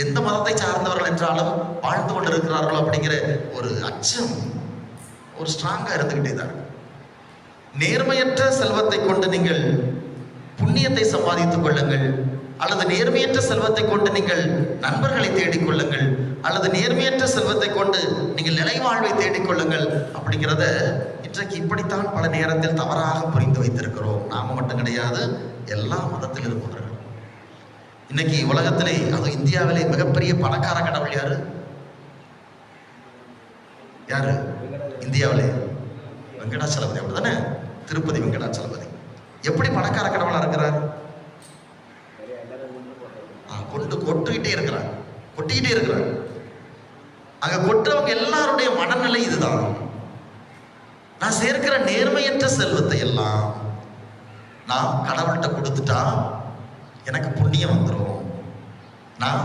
எந்த மதத்தை சார்ந்தவர்கள் என்றாலும் வாழ்ந்து கொண்டிருக்கிறார்களோ அப்படிங்கிற ஒரு அச்சம் ஒரு ஸ்ட்ராங்கா இருந்துகிட்டே தான். நேர்மையற்ற செல்வத்தை கொண்டு நீங்கள் புண்ணியத்தை சம்பாதித்துக் கொள்ளுங்கள், அல்லது நேர்மையற்ற செல்வத்தை கொண்டு நீங்கள் நண்பர்களை தேடிக்கொள்ளுங்கள், அல்லது நேர்மையற்ற செல்வத்தை கொண்டு நீங்கள் நிலைவாழ்வை தேடிக்கொள்ளுங்கள் அப்படிங்கிறத இன்றைக்கு இப்படித்தான் பல நேரத்தில் தவறாக புரிந்து வைத்திருக்கிறோம். நாம மட்டும் கிடையாது, எல்லா மதத்தில் இருப்பவர்கள். இன்னைக்கு உலகத்திலே, அதுவும் இந்தியாவிலே மிகப்பெரிய பணக்கார கடவுள் யாரு? யாரு? இந்தியாவிலே வெங்கடாச்சலபதி. அப்படிதானே? திருப்பதி வெங்கடாச்சலபதி. எப்படி பணக்கார கடவுளா இருக்கிறார்? கொண்டு கொட்டிக்கிட்டே இருக்கிறார், கொட்டிக்கிட்டே இருக்கிறார். அங்க கொட்டுறவங்க எல்லாருடைய மனநிலை இதுதான். நான் சேர்க்கிற நேர்மையற்ற செல்வத்தை எல்லாம் நான் கடவுள்கிட்ட கொடுத்துட்டா எனக்கு புண்ணியம் வந்துடும். நான்